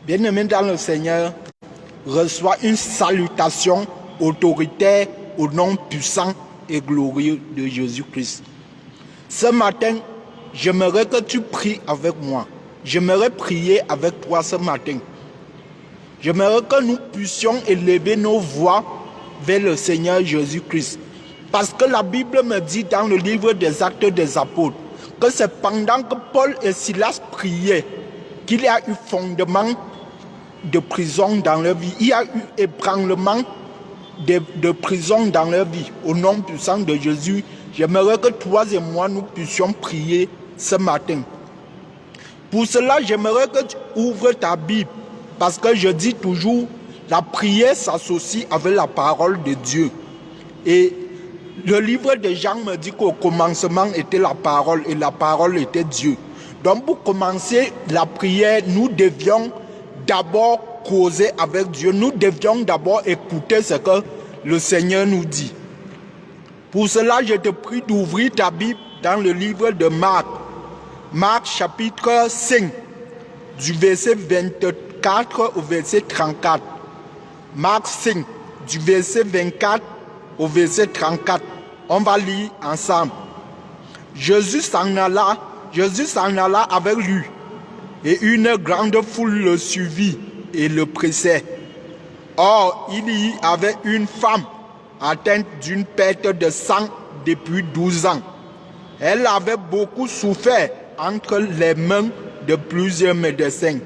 Bien-aimé dans le Seigneur, reçoit une salutation autoritaire au nom puissant et glorieux de Jésus-Christ. Ce matin, j'aimerais que tu pries avec moi. J'aimerais prier avec toi ce matin. J'aimerais que nous puissions élever nos voix vers le Seigneur Jésus-Christ. Parce que la Bible me dit dans le livre des Actes des Apôtres que c'est pendant que Paul et Silas priaient qu'il y a eu fondement de prison dans leur vie. Il y a eu ébranlement de prison dans leur vie. Au nom puissant de Jésus, j'aimerais que toi et moi, nous puissions prier ce matin. Pour cela, j'aimerais que tu ouvres ta Bible. Parce que je dis toujours, la prière s'associe avec la parole de Dieu. Et le livre de Jean me dit qu'au commencement était la parole et la parole était Dieu. Donc pour commencer la prière, nous devions d'abord causer avec Dieu. Nous devions d'abord écouter ce que le Seigneur nous dit. Pour cela, je te prie d'ouvrir ta Bible dans le livre de Marc. Marc chapitre 5, du verset 24 au verset 34. Marc 5, du verset 24 au verset 34. On va lire ensemble. Jésus s'en alla avec lui. Et une grande foule le suivit et le pressait. Or, il y avait une femme atteinte d'une perte de sang depuis 12 ans. Elle avait beaucoup souffert entre les mains de plusieurs médecins.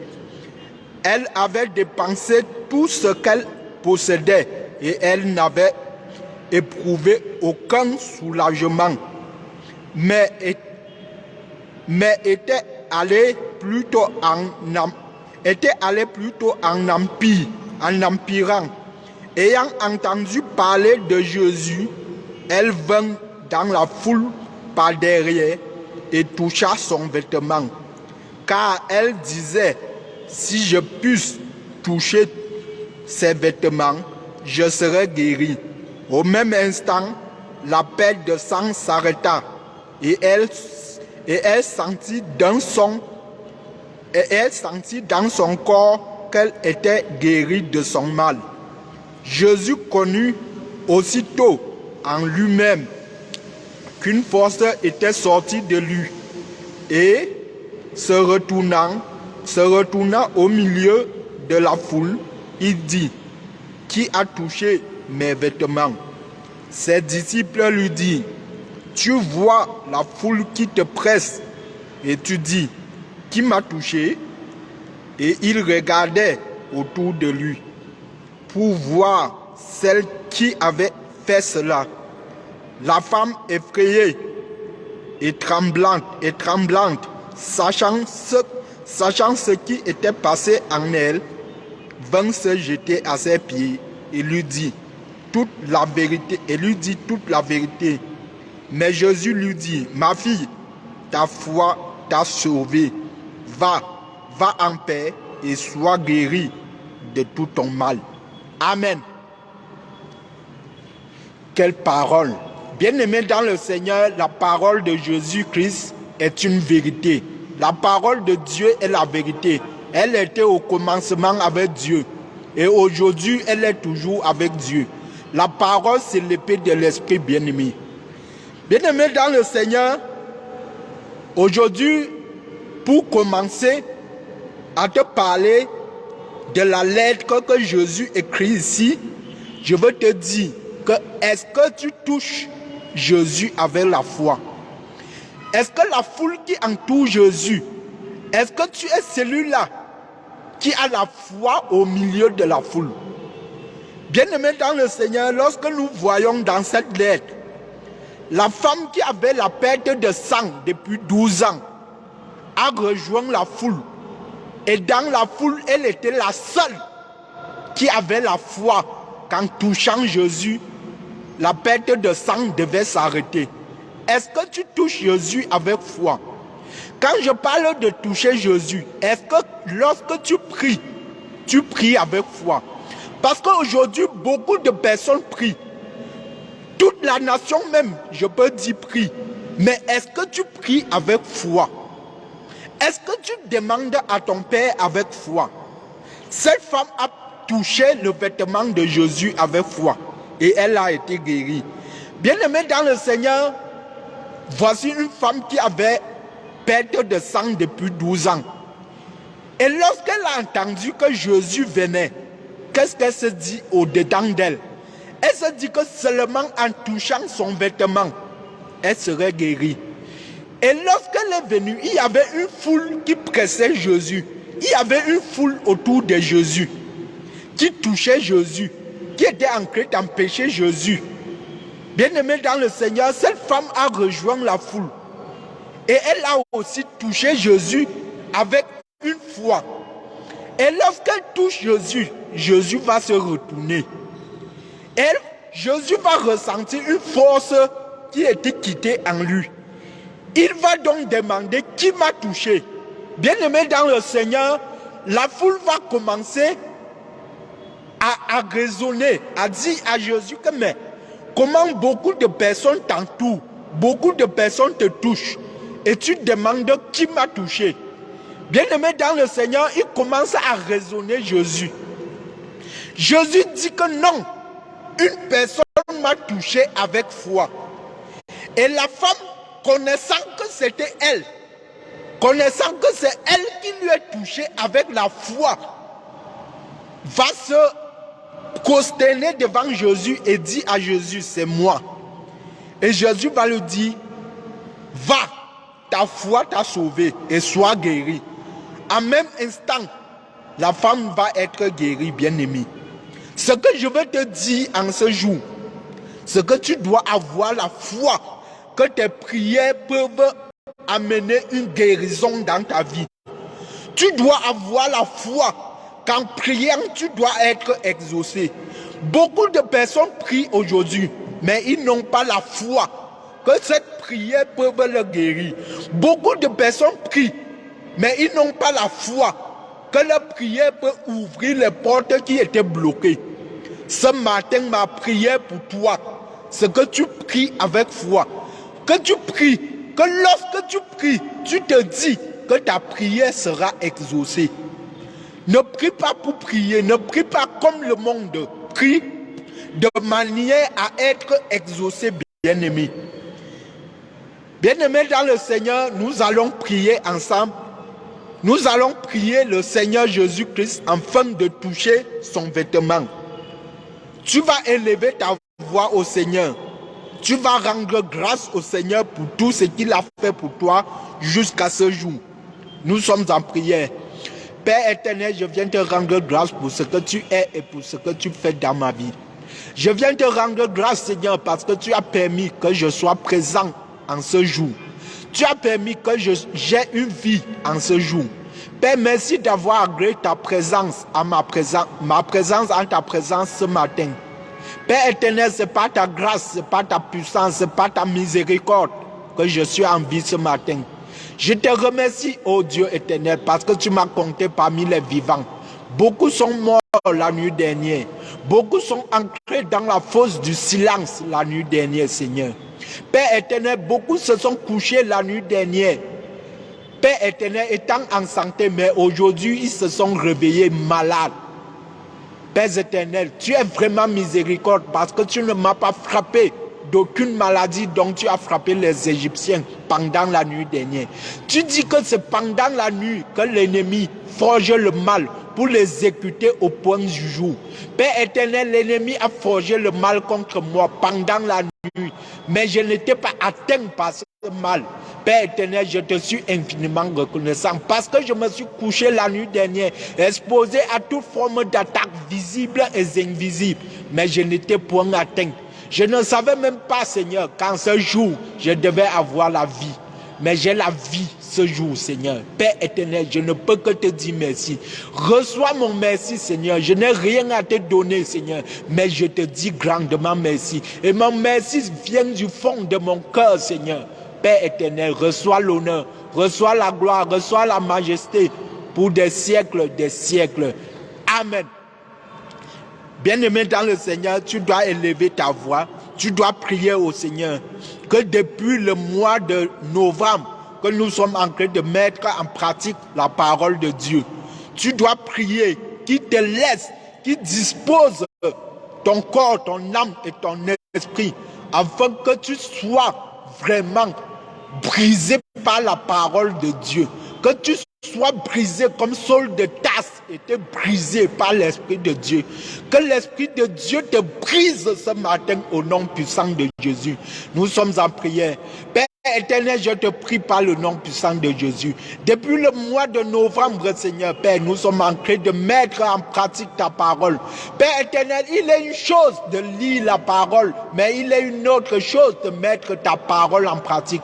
Elle avait dépensé tout ce qu'elle possédait et elle n'avait éprouvé aucun soulagement, mais était allée plutôt en empirant. Ayant entendu parler de Jésus, elle vint dans la foule par derrière et toucha son vêtement. Car elle disait, si je puisse toucher ses vêtements, je serai guérie. Au même instant, la perte de sang s'arrêta et elle sentit dans son corps qu'elle était guérie de son mal. Jésus connut aussitôt en lui-même qu'une force était sortie de lui et se retournant au milieu de la foule, il dit, qui a touché mes vêtements? Ses disciples lui dirent, tu vois la foule qui te presse et tu dis, qui m'a touché? Et il regardait autour de lui pour voir celle qui avait fait cela. La femme effrayée et tremblante, sachant ce qui était passé en elle, vint se jeter à ses pieds et lui dit toute la vérité. Mais Jésus lui dit, ma fille, ta foi t'a sauvée. Va en paix et sois guérie de tout ton mal. Amen. Quelle parole! Bien-aimé dans le Seigneur, la parole de Jésus-Christ est une vérité. La parole de Dieu est la vérité. Elle était au commencement avec Dieu. Et aujourd'hui, elle est toujours avec Dieu. La parole, c'est l'épée de l'esprit bien-aimé. Bien-aimé dans le Seigneur, aujourd'hui, pour commencer à te parler de la lettre que Jésus écrit ici, je veux te dire que est-ce que tu touches Jésus avec la foi? Est-ce que la foule qui entoure Jésus, est-ce que tu es celui-là qui a la foi au milieu de la foule? Bien-aimé dans le Seigneur, lorsque nous voyons dans cette lettre, la femme qui avait la perte de sang depuis 12 ans a rejoint la foule. Et dans la foule, elle était la seule qui avait la foi qu'en touchant Jésus, la perte de sang devait s'arrêter. Est-ce que tu touches Jésus avec foi? Quand je parle de toucher Jésus, est-ce que lorsque tu pries avec foi? Parce qu'aujourd'hui, beaucoup de personnes prient. Toute la nation même, je peux dire, prie. Mais est-ce que tu pries avec foi? Est-ce que tu demandes à ton Père avec foi? Cette femme a touché le vêtement de Jésus avec foi et elle a été guérie. Bien-aimé dans le Seigneur, voici une femme qui avait perte de sang depuis 12 ans. Et lorsqu'elle a entendu que Jésus venait, qu'est-ce qu'elle se dit au-dedans d'elle? Elle se dit que seulement en touchant son vêtement, elle serait guérie. Et lorsqu'elle est venue, il y avait une foule qui pressait Jésus. Il y avait une foule autour de Jésus, qui touchait Jésus, qui était en train d'empêcher Jésus. Bien-aimé dans le Seigneur, cette femme a rejoint la foule. Et elle a aussi touché Jésus avec une foi. Et lorsqu'elle touche Jésus, Jésus va se retourner. Jésus va ressentir une force qui était quittée en lui. Il va donc demander qui m'a touché. Bien-aimé dans le Seigneur, la foule va commencer à raisonner, à dire à Jésus que mais comment beaucoup de personnes t'entourent, beaucoup de personnes te touchent et tu demandes qui m'a touché. Bien-aimé dans le Seigneur, il commence à raisonner Jésus. Jésus dit que non, une personne m'a touché avec foi. Et la femme, connaissant que c'était elle, connaissant que c'est elle qui lui est touchée avec la foi, va se prosterner devant Jésus et dit à Jésus, c'est moi. Et Jésus va lui dire, va, ta foi t'a sauvé et sois guéri. En même instant, la femme va être guérie, bien-aimée. Ce que je veux te dire en ce jour, c'est que tu dois avoir la foi que tes prières peuvent amener une guérison dans ta vie. Tu dois avoir la foi qu'en priant, tu dois être exaucé. Beaucoup de personnes prient aujourd'hui, mais ils n'ont pas la foi que cette prière peut le guérir. Beaucoup de personnes prient, mais ils n'ont pas la foi que la prière peut ouvrir les portes qui étaient bloquées. Ce matin, ma prière pour toi, c'est que tu pries avec foi. Que tu pries, que lorsque tu pries, tu te dis que ta prière sera exaucée. Ne prie pas pour prier, ne prie pas comme le monde. Prie de manière à être exaucé, bien-aimé. Bien-aimé dans le Seigneur, nous allons prier ensemble. Nous allons prier le Seigneur Jésus-Christ afin de toucher son vêtement. Tu vas élever ta voix au Seigneur. Tu vas rendre grâce au Seigneur pour tout ce qu'il a fait pour toi jusqu'à ce jour. Nous sommes en prière. Père éternel, je viens te rendre grâce pour ce que tu es et pour ce que tu fais dans ma vie. Je viens te rendre grâce, Seigneur, parce que tu as permis que je sois présent en ce jour. Tu as permis que j'ai une vie en ce jour. Père, merci d'avoir agréé ta présence à ma présence en ta présence ce matin. Père éternel, ce n'est pas ta grâce, ce n'est pas ta puissance, ce n'est pas ta miséricorde que je suis en vie ce matin. Je te remercie, ô Dieu éternel, parce que tu m'as compté parmi les vivants. Beaucoup sont morts la nuit dernière. Beaucoup sont ancrés dans la fosse du silence la nuit dernière, Seigneur. Père éternel, beaucoup se sont couchés la nuit dernière. Père éternel, étant en santé, mais aujourd'hui, ils se sont réveillés malades. Père éternel, tu es vraiment miséricorde parce que tu ne m'as pas frappé d'aucune maladie dont tu as frappé les Égyptiens pendant la nuit dernière. Tu dis que c'est pendant la nuit que l'ennemi forge le mal pour l'exécuter au point du jour. Père éternel, l'ennemi a forgé le mal contre moi pendant la nuit, mais je n'étais pas atteint par ce mal. Père éternel, je te suis infiniment reconnaissant parce que je me suis couché la nuit dernière, exposé à toute forme d'attaque visible et invisible, mais je n'étais point atteint. Je ne savais même pas, Seigneur, qu'en ce jour, je devais avoir la vie. Mais j'ai la vie ce jour, Seigneur. Père éternel, je ne peux que te dire merci. Reçois mon merci, Seigneur. Je n'ai rien à te donner, Seigneur. Mais je te dis grandement merci. Et mon merci vient du fond de mon cœur, Seigneur. Père éternel, reçois l'honneur, reçois la gloire, reçois la majesté pour des siècles, des siècles. Amen. Bien-aimé dans le Seigneur, tu dois élever ta voix, tu dois prier au Seigneur. Que depuis le mois de novembre, que nous sommes en train de mettre en pratique la parole de Dieu, tu dois prier qui te laisse, qui dispose ton corps, ton âme et ton esprit, afin que tu sois vraiment brisé par la parole de Dieu, que tu sois brisé comme Saul de Tarse était brisé par l'Esprit de Dieu, que l'Esprit de Dieu te brise ce matin au nom puissant de Jésus. Nous sommes en prière. Père éternel, je te prie par le nom puissant de Jésus. Depuis le mois de novembre, Seigneur Père, nous sommes en train de mettre en pratique ta parole. Père éternel, il est une chose de lire la parole, mais il est une autre chose de mettre ta parole en pratique.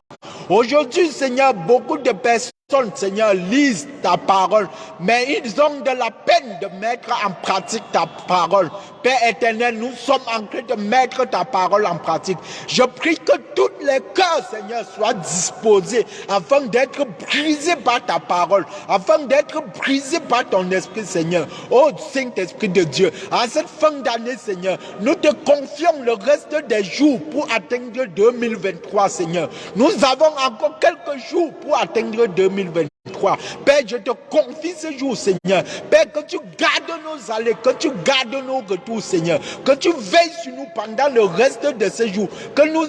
Aujourd'hui, Seigneur, beaucoup de personnes, Seigneur, lisent ta parole, mais ils ont de la peine de mettre en pratique ta parole. Père éternel, nous sommes en train de mettre ta parole en pratique. Je prie que tous les cœurs, Seigneur, soient disposés afin d'être brisés par ta parole, afin d'être brisés par ton esprit, Seigneur. Oh Saint-Esprit de Dieu, en cette fin d'année, Seigneur, nous te confions le reste des jours pour atteindre 2023, Seigneur. Nous avons encore quelques jours pour atteindre 2023. Père, je te confie ce jour, Seigneur. Père, que tu gardes nos allées, que tu gardes nos retours, Seigneur. Que tu veilles sur nous pendant le reste de ce jour. Que nous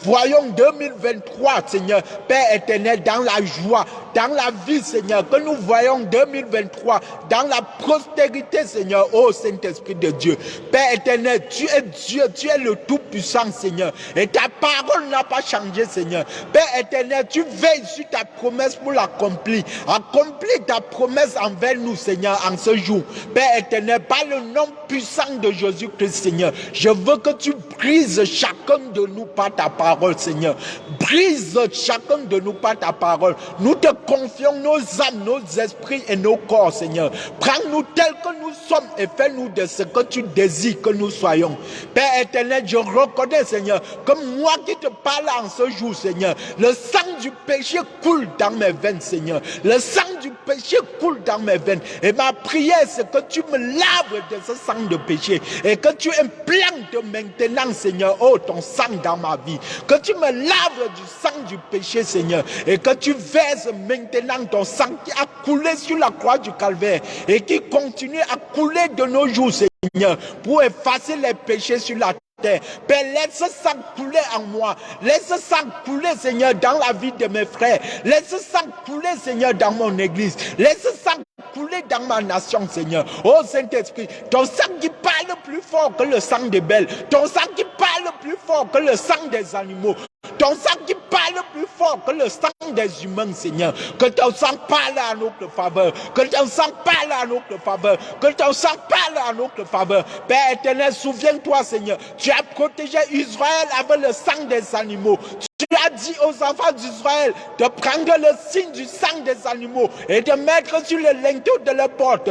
voyons 2023, Seigneur, Père éternel, dans la joie, dans la vie, Seigneur, que nous voyons 2023 dans la prospérité, Seigneur, ô Saint-Esprit de Dieu. Père éternel, tu es Dieu, tu es le Tout-Puissant, Seigneur, et ta parole n'a pas changé, Seigneur. Père éternel, tu veilles sur ta promesse pour l'accomplir. Accomplis ta promesse envers nous, Seigneur, en ce jour. Père éternel, par le nom puissant de Jésus-Christ, Seigneur, je veux que tu brises chacun de nous par ta parole, Seigneur. Brise chacun de nous par ta parole. Nous te confions nos âmes, nos esprits et nos corps, Seigneur. Prends-nous tels que nous sommes et fais-nous de ce que tu désires que nous soyons. Père éternel, je reconnais, Seigneur, que moi qui te parle en ce jour, Seigneur, le sang du péché coule dans mes veines, Seigneur. Le sang du péché coule dans mes veines. Et ma prière, c'est que tu me laves de ce sang de péché et que tu implantes maintenant, Seigneur, oh, ton sang dans ma vie. Que tu me laves du sang du péché, Seigneur, et que tu verses maintenant ton sang qui a coulé sur la croix du Calvaire et qui continue à couler de nos jours, Seigneur, pour effacer les péchés sur la terre. Père, laisse ce sang couler en moi. Laisse ce sang couler, Seigneur, dans la vie de mes frères. Laisse ce sang couler, Seigneur, dans mon église. Laisse ce sang couler dans ma nation, Seigneur. Oh Saint-Esprit, ton sang qui parle plus fort que le sang des belles. Ton sang qui parle plus fort que le sang des animaux. Ton sang qui parle plus fort que le sang des humains, Seigneur. Que ton sang parle à notre faveur. Que ton sang parle à notre faveur. Que ton sang parle à notre faveur. Père éternel, souviens-toi, Seigneur. Tu as protégé Israël avec le sang des animaux. Tu as dit aux enfants d'Israël de prendre le signe du sang des animaux et de mettre sur le linteau de la porte.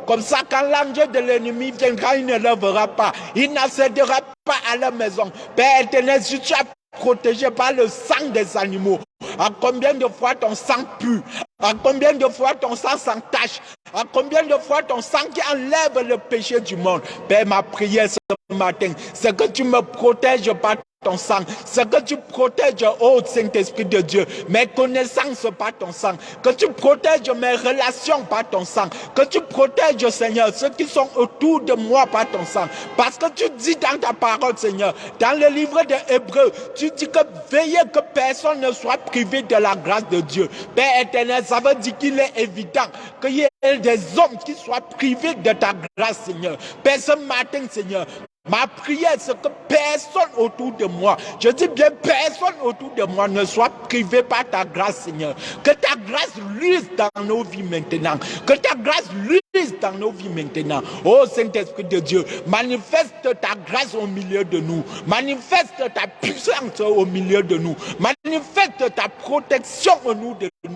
Comme ça, quand l'ange de l'ennemi viendra, il ne lèvera pas. Il n'accédera pas à la maison. Père éternel, si tu as protégé par le sang des animaux, à combien de fois ton sang pue, à combien de fois ton sang s'entache, à combien de fois ton sang qui enlève le péché du monde. Père, ma prière ce matin, c'est que tu me protèges par ton sang, c'est que tu protèges, oh Saint-Esprit de Dieu, mes connaissances par ton sang, que tu protèges mes relations par ton sang, que tu protèges, Seigneur, ceux qui sont autour de moi par ton sang, parce que tu dis dans ta parole, Seigneur, dans le livre de Hébreux, tu dis que veillez que personne ne soit privé de la grâce de Dieu. Père éternel, ça veut dire qu'il est évident qu'il y ait des hommes qui soient privés de ta grâce, Seigneur. Père, ce matin, Seigneur, ma prière, c'est que personne autour de moi, je dis bien personne autour de moi ne soit privé par ta grâce, Seigneur. Que ta grâce luise dans nos vies maintenant. Que ta grâce luise dans nos vies maintenant. Oh Saint-Esprit de Dieu, manifeste ta grâce au milieu de nous. Manifeste ta puissance au milieu de nous. Manifeste ta protection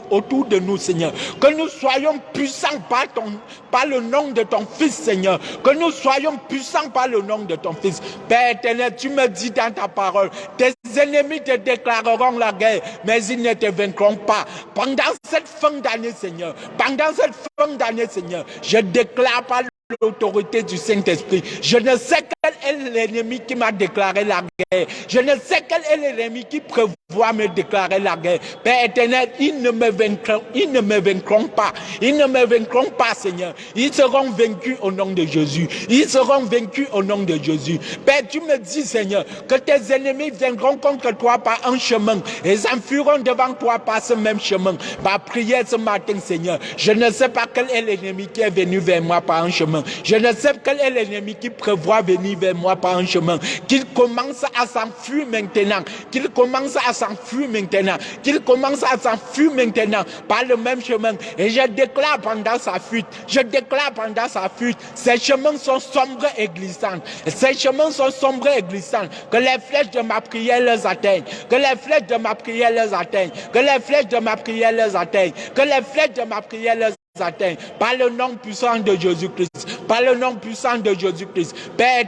autour de nous, Seigneur. Que nous soyons puissants par le nom de ton Fils, Seigneur. Que nous soyons puissants par le nom de ton Fils. Père éternel, tu me dis dans ta parole, tes ennemis te déclareront la guerre, mais ils ne te vaincront pas. Pendant cette fin d'année, Seigneur, pendant cette fin d'année, Seigneur, je déclare par l'autorité du Saint-Esprit. Je ne sais quel est l'ennemi qui m'a déclaré la guerre. Je ne sais quel est l'ennemi qui prévoit me déclarer la guerre. Père éternel, ils ne me vaincront pas. Ils ne me vaincront pas, Seigneur. Ils seront vaincus au nom de Jésus. Ils seront vaincus au nom de Jésus. Père, tu me dis, Seigneur, que tes ennemis viendront contre toi par un chemin et s'enfuiront devant toi par ce même chemin. Ma prière ce matin, Seigneur, je ne sais pas quel est l'ennemi qui est venu vers moi par un chemin. Je ne sais quel est l'ennemi qui prévoit venir vers moi par un chemin. Qu'il commence à s'enfuir maintenant. Qu'il commence à s'enfuir maintenant. Qu'il commence à s'enfuir maintenant par le même chemin. Et je déclare pendant sa fuite. Je déclare pendant sa fuite. Ces chemins sont sombres et glissants. Ces chemins sont sombres et glissants. Que les flèches de ma prière les atteignent. Que les flèches de ma prière les atteignent. Que les flèches de ma prière les atteignent. Que les flèches de ma prière les atteignent. Par le nom puissant de Jésus-Christ. Par le nom puissant de Jésus-Christ. Père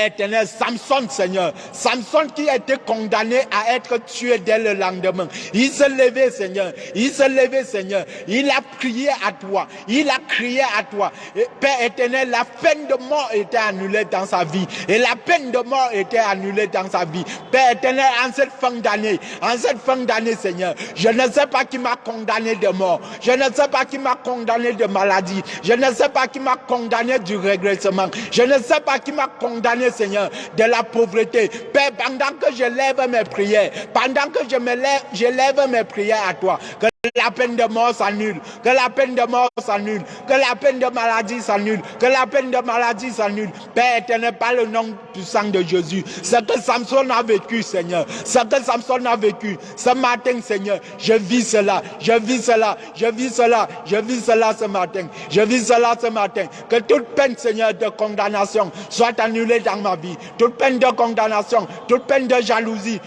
éternel, Samson, Seigneur. Samson qui a été condamné à être tué dès le lendemain. Il s'est levé, Seigneur. Il s'est levé, Seigneur. Il a prié à toi. Il a crié à toi. Et, Père éternel, la peine de mort était annulée dans sa vie. Et la peine de mort était annulée dans sa vie. Père éternel, en cette fin d'année, Seigneur, je ne sais pas qui m'a condamné de mort. Je ne sais pas qui m'a condamné de maladie. Je ne sais pas qui m'a condamné du régressement. Je ne sais pas qui m'a condamné, Seigneur, de la pauvreté. Père, pendant que je lève mes prières, pendant que je lève mes prières à toi, que la peine de mort s'annule, que la peine de mort s'annule, que la peine de maladie s'annule, que la peine de maladie s'annule. Père éternel, par le nom puissant de Jésus, ce que Samson a vécu, Seigneur, ce que Samson a vécu, ce matin, Seigneur, je vis cela, je vis cela, je vis cela, je vis cela ce matin, je vis cela ce matin, que toute peine, Seigneur, de condamnation soit annulée dans ma vie, toute peine de condamnation, toute peine de jalousie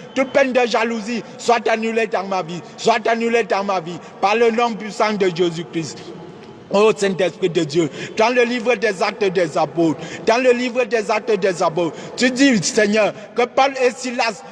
soit annulée dans ma vie, soit annulée dans ma vie, par le nom puissant de Jésus-Christ. Oh Saint-Esprit de Dieu, dans le livre des Actes des Apôtres, tu dis, Seigneur, que Paul et Silas,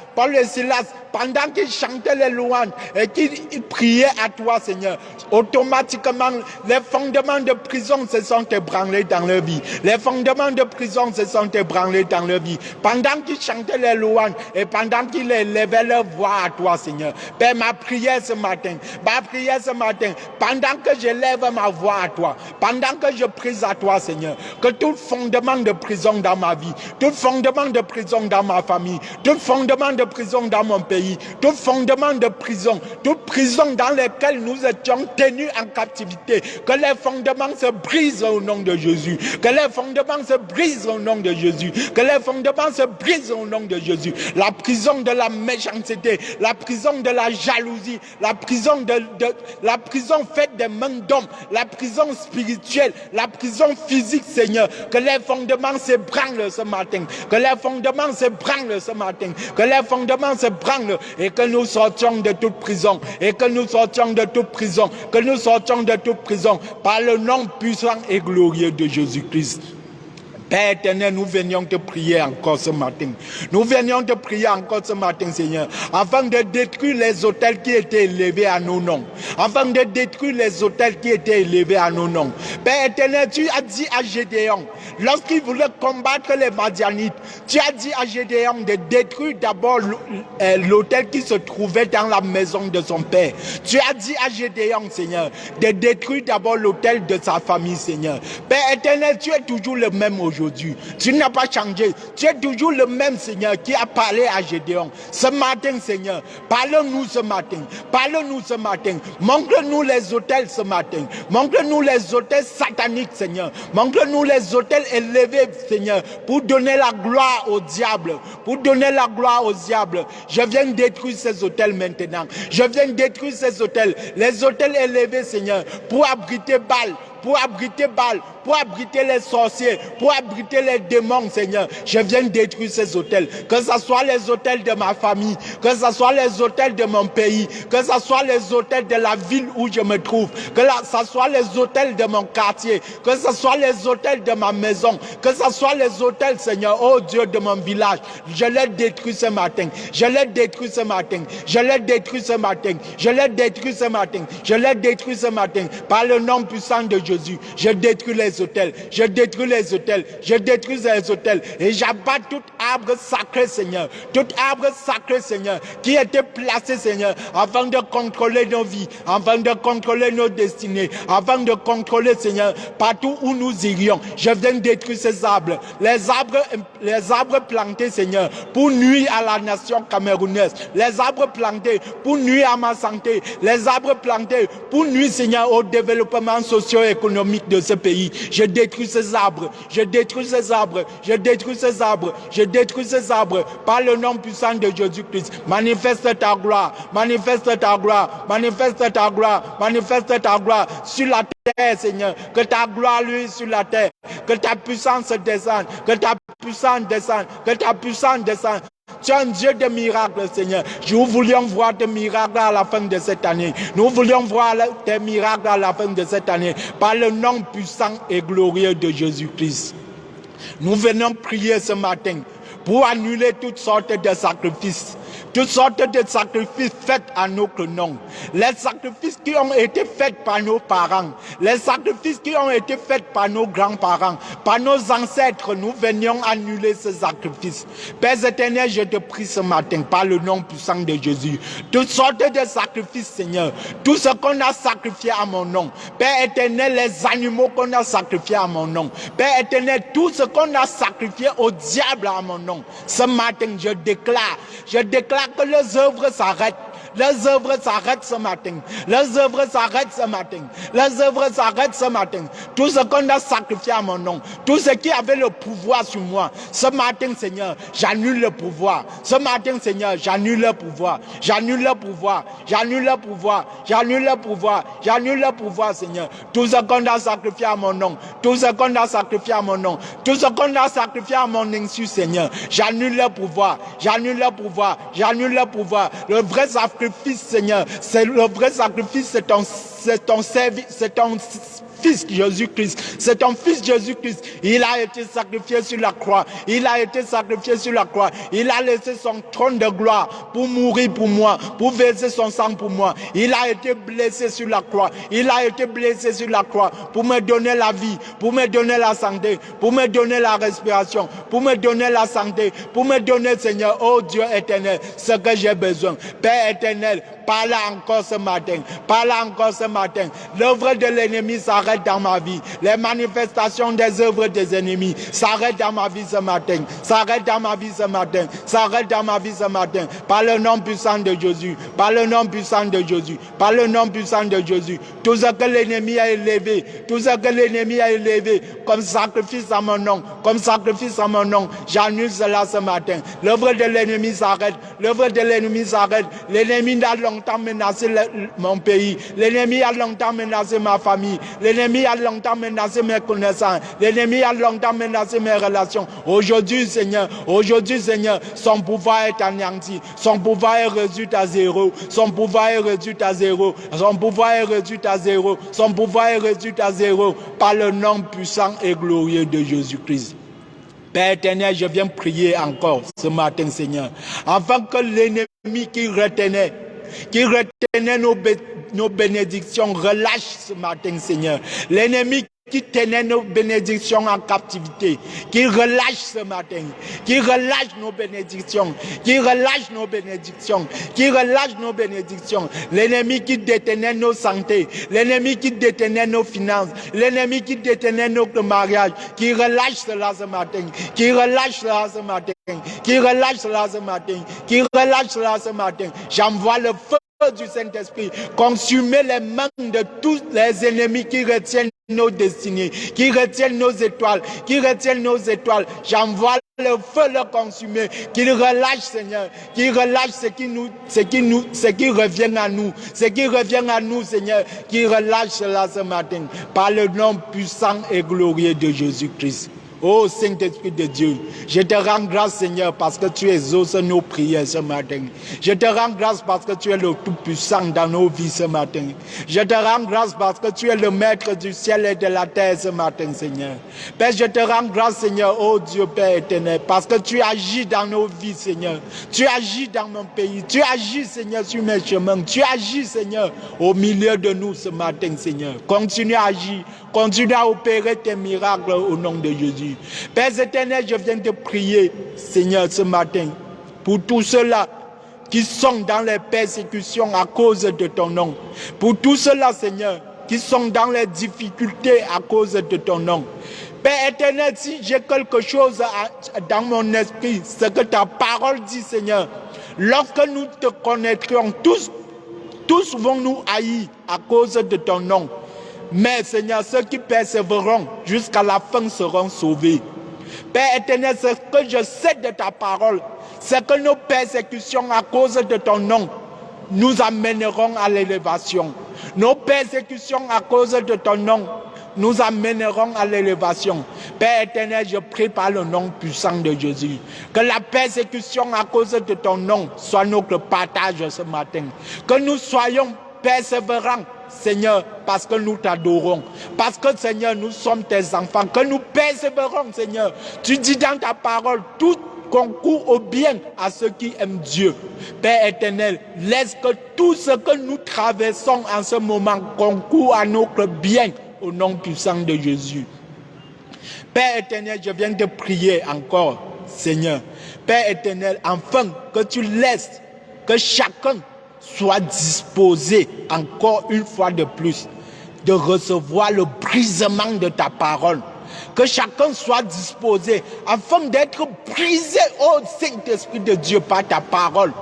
pendant qu'ils chantaient les louanges et qu'ils priaient à toi, Seigneur, automatiquement, les fondements de prison se sont ébranlés dans leur vie. Les fondements de prison se sont ébranlés dans leur vie. Pendant qu'ils chantaient les louanges et pendant qu'ils élevaient leur voix à toi, Seigneur. Père, ma prière ce matin, pendant que j'élève ma voix à toi, pendant que je prie à toi, Seigneur, que tout fondement de prison dans ma vie, tout fondement de prison dans ma famille, tout fondement de prison dans mon pays, tout fondement de prison, toute prison dans laquelle nous étions tenus en captivité, que les fondements se brisent au nom de Jésus, que les fondements se brisent au nom de Jésus, que les fondements se brisent au nom de Jésus. La prison de la méchanceté, la prison de la jalousie, la prison faite des mains d'hommes, la prison spirituelle, la prison physique, Seigneur, que les fondements s'ébranlent ce matin, que les fondements s'ébranlent ce matin, que les fondements s'ébranlent et que nous sortions de toute prison, que nous sortions de toute prison par le nom puissant et glorieux de Jésus-Christ. Père éternel, nous venions te prier encore ce matin. Nous venions te prier encore ce matin, Seigneur, afin de détruire les autels qui étaient élevés à nos noms. Afin de détruire les autels qui étaient élevés à nos noms. Père éternel, tu as dit à Gédéon, lorsqu'il voulait combattre les Madianites, tu as dit à Gédéon de détruire d'abord l'autel qui se trouvait dans la maison de son père. Tu as dit à Gédéon, Seigneur, de détruire d'abord l'autel de sa famille, Seigneur. Père éternel, tu es toujours le même aujourd'hui. Tu n'as pas changé. Tu es toujours le même, Seigneur, qui a parlé à Gédéon. Ce matin, Seigneur, parle-nous ce matin. Parle-nous ce matin. Montre-nous les autels ce matin. Montre-nous les autels sataniques, Seigneur. Montre-nous les autels élevés, Seigneur, pour donner la gloire au diable. Pour donner la gloire au diable. Je viens détruire ces autels maintenant. Je viens détruire ces autels. Les autels élevés, Seigneur, pour abriter Baal, pour abriter les sorciers, pour abriter les démons, Seigneur. Je viens détruire ces autels. Que ce soit les autels de ma famille, que ce soit les autels de mon pays, que ce soit les autels de la ville où je me trouve, que ce soit les autels de mon quartier, que ce soit les autels de ma maison, que ce soit les autels, Seigneur, oh Dieu, de mon village. Je les détruis ce matin. Je les détruis ce matin. Je les détruis ce matin. Je les détruis ce matin. Je les détruis ce matin. Par le nom puissant de Dieu. Jésus, je détruis les autels, je détruis les autels, je détruis les autels et j'abats tout arbre sacré, Seigneur, tout arbre sacré, Seigneur, qui était placé, Seigneur, afin de contrôler nos vies, afin de contrôler nos destinées, afin de contrôler, Seigneur, partout où nous irions. Je viens détruire ces arbres, les arbres plantés, Seigneur, pour nuire à la nation camerounaise, les arbres plantés pour nuire à ma santé, les arbres plantés pour nuire, Seigneur, au développement socio-économique de ce pays. Je détruis ces arbres, je détruis ces arbres, je détruis ces arbres, je détruis ces arbres par le nom puissant de Jésus-Christ. Manifeste ta gloire, manifeste ta gloire, manifeste ta gloire, manifeste ta gloire sur la terre, Seigneur. Que ta gloire luise sur la terre, que ta puissance descende, que ta puissance descende, que ta puissance descende. Tu es un Dieu de miracles, Seigneur. Nous voulions voir des miracles à la fin de cette année. Nous voulions voir des miracles à la fin de cette année par le nom puissant et glorieux de Jésus-Christ. Nous venons prier ce matin pour annuler toutes sortes de sacrifices. Toutes sortes de sacrifices faits à notre nom. Les sacrifices qui ont été faits par nos parents. Les sacrifices qui ont été faits par nos grands-parents. Par nos ancêtres, nous venions annuler ces sacrifices. Père éternel, je te prie ce matin par le nom puissant de Jésus. Toutes sortes de sacrifices, Seigneur. Tout ce qu'on a sacrifié à mon nom. Père éternel, les animaux qu'on a sacrifiés à mon nom. Père éternel, tout ce qu'on a sacrifié au diable à mon nom. Ce matin, je déclare que les œuvres s'arrêtent. Les œuvres s'arrêtent ce matin. Les œuvres s'arrêtent ce matin. Les œuvres s'arrêtent ce matin. Tout ce qu'on a sacrifié à mon nom, tout ce qui avait le pouvoir sur moi, ce matin, Seigneur, j'annule le pouvoir. Ce matin, Seigneur, j'annule le pouvoir. J'annule le pouvoir. J'annule le pouvoir. J'annule le pouvoir. J'annule le pouvoir, Seigneur. Tout ce qu'on a sacrifié à mon nom, tout ce qu'on a sacrifié à mon nom, tout ce qu'on a sacrifié à mon insu, Seigneur, j'annule le pouvoir. J'annule le pouvoir. J'annule le pouvoir. Le vrai sacrifice, Seigneur, c'est le vrai sacrifice, c'est ton service, c'est ton Fils Jésus-Christ, c'est ton Fils Jésus-Christ. Il a été sacrifié sur la croix. Il a été sacrifié sur la croix. Il a laissé son trône de gloire pour mourir pour moi, pour verser son sang pour moi. Il a été blessé sur la croix. Il a été blessé sur la croix pour me donner la vie, pour me donner la santé, pour me donner la respiration, pour me donner la santé, pour me donner, Seigneur, oh Dieu éternel, ce que j'ai besoin. Père éternel, parle encore ce matin. Parle encore ce matin. L'œuvre de l'ennemi s'arrête dans ma vie. Les manifestations des œuvres des ennemis s'arrêtent dans ma vie ce matin. S'arrête dans ma vie ce matin. S'arrête dans ma vie ce matin. Par le nom puissant de Jésus. Par le nom puissant de Jésus. Par le nom puissant de Jésus. Tout ce que l'ennemi a élevé, tout ce que l'ennemi a élevé comme sacrifice à mon nom, comme sacrifice à mon nom, j'annule cela ce matin. L'œuvre de l'ennemi s'arrête. L'œuvre de l'ennemi s'arrête. L'ennemi a longtemps menacé mon pays. L'ennemi a longtemps menacé ma famille. L'ennemi a longtemps menacé mes connaissances. L'ennemi a longtemps menacé mes relations. Aujourd'hui, Seigneur, son pouvoir est anéanti. Son pouvoir est réduit à zéro. Son pouvoir est réduit à zéro. Son pouvoir est réduit à zéro. Son pouvoir est réduit à zéro. Par le nom puissant et glorieux de Jésus-Christ. Père éternel, je viens prier encore ce matin, Seigneur, afin que l'ennemi qui retenait nos bénédictions relâche ce matin, Seigneur. L'ennemi qui tenait nos bénédictions en captivité, qui relâche ce matin, qui relâche nos bénédictions, qui relâche nos bénédictions, qui relâche nos bénédictions. L'ennemi qui détenait nos santé, l'ennemi qui détenait nos finances, l'ennemi qui détenait notre mariage, qui relâche cela ce matin, qui relâche cela ce matin, qui relâche cela ce matin, qui relâche cela ce matin. J'envoie le feu du Saint-Esprit, consumer les mains de tous les ennemis qui retiennent nos destinées, qui retiennent nos étoiles, qui retiennent nos étoiles. J'envoie le feu le consumer, qu'il relâche, Seigneur, qu'il relâche ce qui revient à nous, ce qui revient à nous, Seigneur, qu'il relâche cela ce matin, par le nom puissant et glorieux de Jésus-Christ. Oh Saint-Esprit de Dieu, je te rends grâce Seigneur parce que tu exauces nos prières ce matin. Je te rends grâce parce que tu es le Tout-Puissant dans nos vies ce matin. Je te rends grâce parce que tu es le Maître du ciel et de la terre ce matin Seigneur. Père, je te rends grâce Seigneur, oh Dieu Père éternel, parce que tu agis dans nos vies Seigneur. Tu agis dans mon pays, tu agis Seigneur sur mes chemins, tu agis Seigneur au milieu de nous ce matin Seigneur. Continue à agir, continue à opérer tes miracles au nom de Jésus. Père éternel, je viens te prier, Seigneur, ce matin, pour tous ceux-là qui sont dans les persécutions à cause de ton nom. Pour tous ceux-là, Seigneur, qui sont dans les difficultés à cause de ton nom. Père éternel, si j'ai quelque chose dans mon esprit, ce que ta parole dit, Seigneur, lorsque nous te connaîtrons, tous vont nous haïr à cause de ton nom. Mais Seigneur, ceux qui persévéreront jusqu'à la fin seront sauvés. Père éternel, ce que je sais de ta parole, c'est que nos persécutions à cause de ton nom nous amèneront à l'élévation. Nos persécutions à cause de ton nom nous amèneront à l'élévation. Père éternel, je prie par le nom puissant de Jésus, que la persécution à cause de ton nom soit notre partage ce matin. Que nous soyons persévérants, Seigneur, parce que nous t'adorons. Parce que, Seigneur, nous sommes tes enfants. Que nous persévérons, Seigneur. Tu dis dans ta parole, tout concourt au bien à ceux qui aiment Dieu. Père éternel, laisse que tout ce que nous traversons en ce moment concourt à notre bien au nom puissant de Jésus. Père éternel, je viens te prier encore, Seigneur. Père éternel, enfin que tu laisses que chacun soit disposé encore une fois de plus de recevoir le brisement de ta parole. Que chacun soit disposé afin d'être brisé, ô Saint-Esprit de Dieu, par ta parole.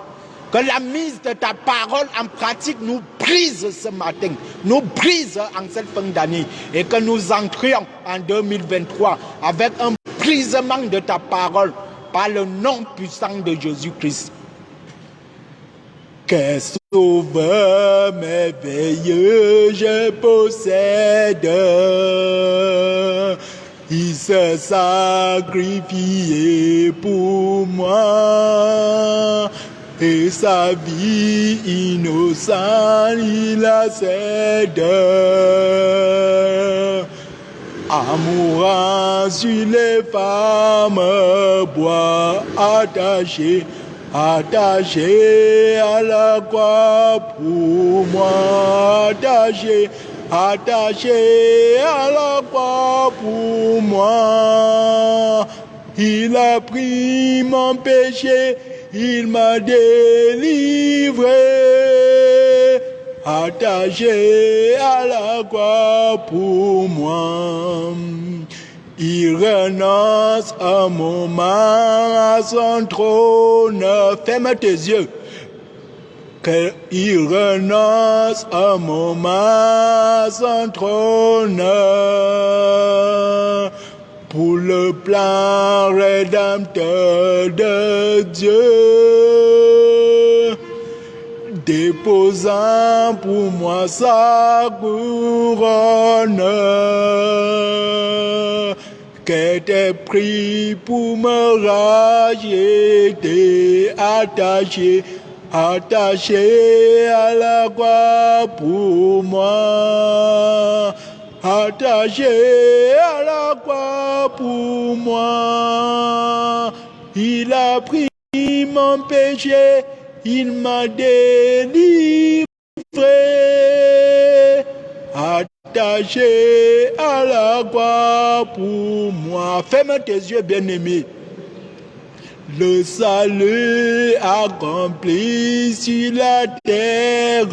Que la mise de ta parole en pratique nous brise ce matin, nous brise en cette fin d'année et que nous entrions en 2023 avec un brisement de ta parole par le nom puissant de Jésus-Christ. Quel sauveur merveilleux je possède, il s'est sacrifié pour moi, et sa vie innocente il a cède. Amourant sur les femmes, bois attaché à la croix pour moi, attaché à la croix pour moi. Il a pris mon péché, il m'a délivré, attaché à la croix pour moi. Il renonce un moment à son trône. Ferme tes yeux. Il renonce un moment à son trône pour le plan rédempteur de Dieu, déposant pour moi sa couronne, qu'était pris pour me racheter, attaché à la croix pour moi, attaché à la croix pour moi. Il a pris mon péché, il m'a délivré, attaché à la croix pour moi. Ferme tes yeux, bien-aimé. Le salut accompli sur la terre,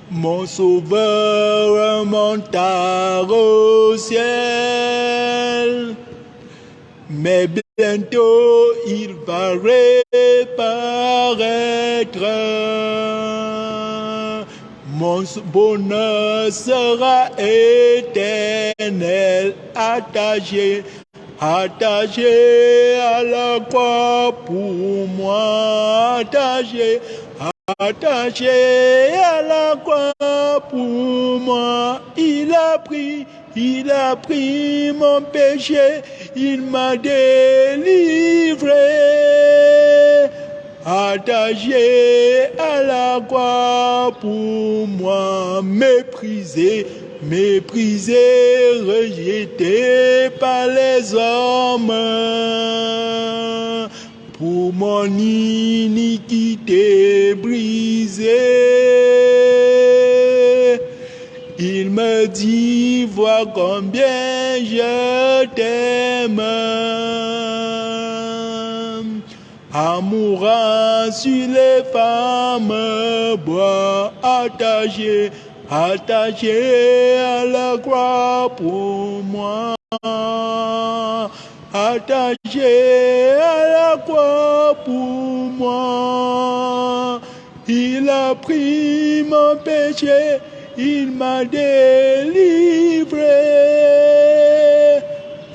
mon sauveur monta au ciel, mais bientôt il va reparaître. Mon bonheur sera éternel, attaché à la croix pour moi, attaché Attaché à la croix pour moi, il a pris mon péché, il m'a délivré. Attaché à la croix pour moi, méprisé, rejeté par les hommes. Pour mon iniquité brisée, il me dit, vois combien je t'aime. En mourant sur les femmes, bois attaché à la croix pour moi. Attaché à la croix pour moi, il a pris mon péché, il m'a délivré.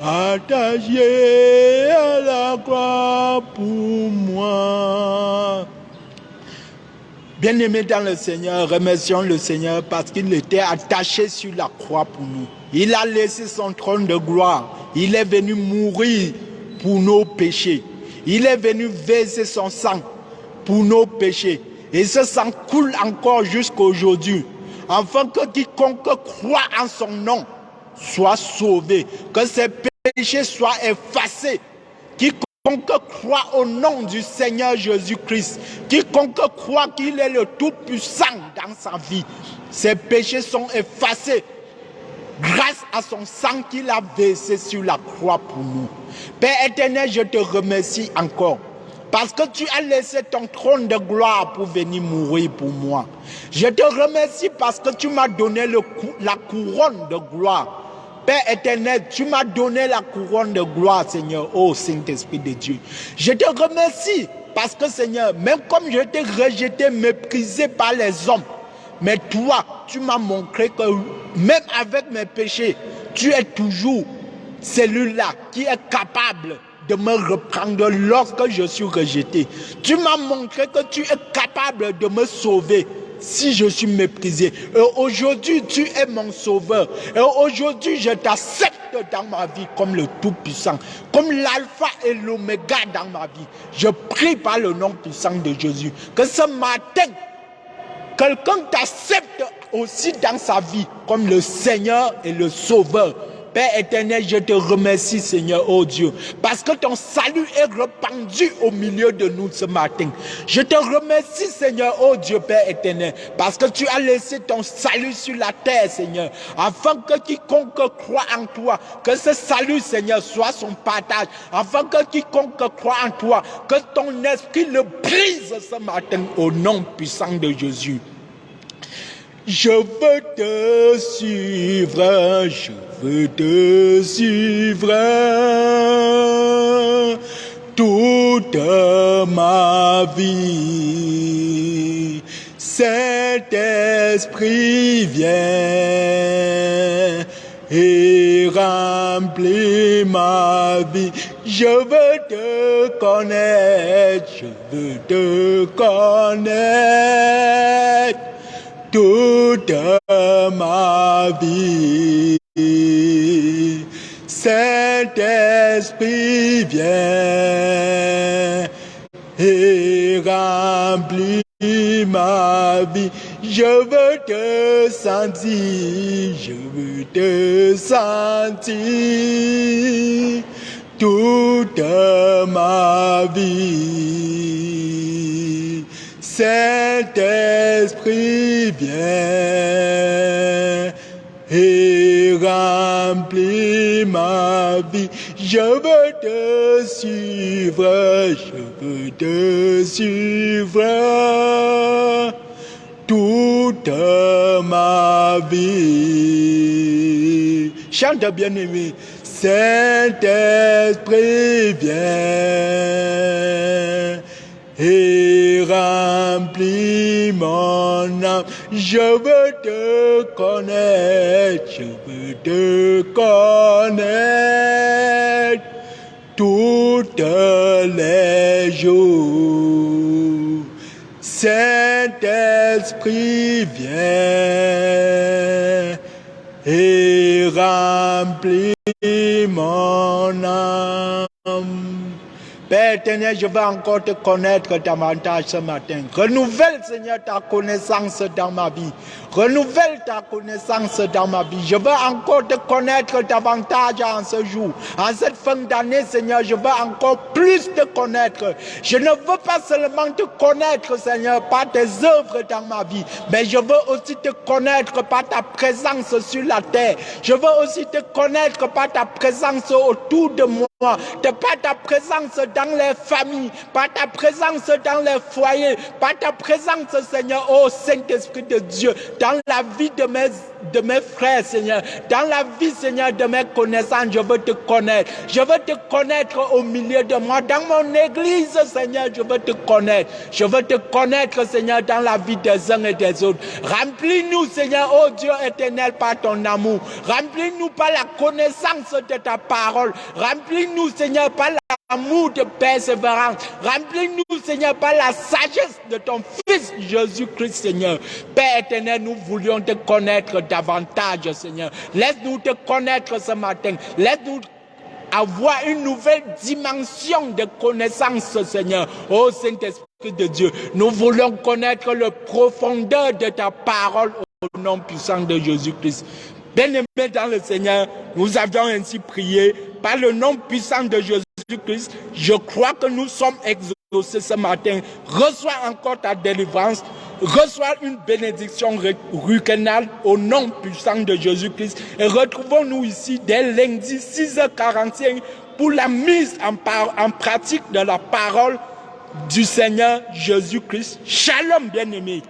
Attaché à la croix pour moi. Bien-aimés dans le Seigneur, remercions le Seigneur parce qu'il était attaché sur la croix pour nous. Il a laissé son trône de gloire. Il est venu mourir pour nos péchés. Il est venu verser son sang pour nos péchés. Et ce sang coule encore jusqu'à aujourd'hui. Afin que quiconque croit en son nom soit sauvé. Que ses péchés soient effacés. Quiconque croit au nom du Seigneur Jésus-Christ, quiconque croit qu'il est le Tout-Puissant dans sa vie, ses péchés sont effacés grâce à son sang qu'il a versé sur la croix pour nous. Père éternel, je te remercie encore parce que tu as laissé ton trône de gloire pour venir mourir pour moi. Je te remercie parce que tu m'as donné la couronne de gloire. Père éternel, tu m'as donné la couronne de gloire, Seigneur, ô Saint-Esprit de Dieu. Je te remercie parce que, Seigneur, même comme je t'ai rejeté, méprisé par les hommes, mais toi, tu m'as montré que même avec mes péchés, tu es toujours celui-là qui est capable de me reprendre lorsque je suis rejeté. Tu m'as montré que tu es capable de me sauver si je suis méprisé. Et aujourd'hui, tu es mon sauveur. Et aujourd'hui, je t'accepte dans ma vie comme le Tout-Puissant, comme l'alpha et l'oméga dans ma vie. Je prie par le nom puissant de Jésus que ce matin, quelqu'un t'accepte aussi dans sa vie comme le Seigneur et le Sauveur. Père éternel, je te remercie, Seigneur, oh Dieu, parce que ton salut est répandu au milieu de nous ce matin. Je te remercie, Seigneur, oh Dieu, Père éternel, parce que tu as laissé ton salut sur la terre, Seigneur, afin que quiconque croit en toi, que ce salut, Seigneur, soit son partage, afin que quiconque croit en toi, que ton esprit le brise ce matin au nom puissant de Jésus. Je veux te suivre, je veux te suivre toute ma vie. Saint-Esprit, viens et remplis ma vie. Je veux te connaître, je veux te connaître toute ma vie. Saint-Esprit, viens et remplis ma vie. Je veux te sentir, je veux te sentir toute ma vie. Saint-Esprit, viens et remplis ma vie. Je veux te suivre, je veux te suivre toute ma vie. Chante bien-aimé. Saint-Esprit, viens et remplis mon âme. Je veux te connaître, je veux te connaître toutes les jours. Saint-Esprit, viens et remplis mon âme. Père éternel, je veux encore te connaître davantage ce matin. Renouvelle, Seigneur, ta connaissance dans ma vie. Renouvelle ta connaissance dans ma vie. Je veux encore te connaître davantage en ce jour. En cette fin d'année, Seigneur, je veux encore plus te connaître. Je ne veux pas seulement te connaître, Seigneur, par tes œuvres dans ma vie, mais je veux aussi te connaître par ta présence sur la terre. Je veux aussi te connaître par ta présence autour de moi, par ta présence dans les familles, par ta présence dans les foyers, par ta présence, Seigneur, ô Saint-Esprit de Dieu, dans la vie de mes frères, Seigneur, dans la vie, Seigneur, de mes connaissances. Je veux te connaître. Je veux te connaître au milieu de moi. Dans mon église, Seigneur, je veux te connaître. Je veux te connaître, Seigneur, dans la vie des uns et des autres. Remplis-nous, Seigneur, ô Dieu éternel, par ton amour. Remplis-nous par la connaissance de ta parole. Remplis-nous, Seigneur, par l'amour de persévérance. Remplis-nous, Seigneur, par la sagesse de ton Fils Jésus-Christ, Seigneur. Père éternel, nous voulions te connaître davantage, Seigneur. Laisse-nous te connaître ce matin. Laisse-nous avoir une nouvelle dimension de connaissance, Seigneur. Ô Saint-Esprit de Dieu, nous voulons connaître le profondeur de ta parole au nom puissant de Jésus-Christ. Bien-aimés dans le Seigneur, nous avions ainsi prié par le nom puissant de Jésus-Christ. Je crois que nous sommes exaucés ce matin. Reçois encore ta délivrance. Reçois une bénédiction ruchénale au nom puissant de Jésus-Christ. Et retrouvons-nous ici dès lundi 6h45 pour la mise en pratique de la parole du Seigneur Jésus-Christ. Shalom, bien-aimés.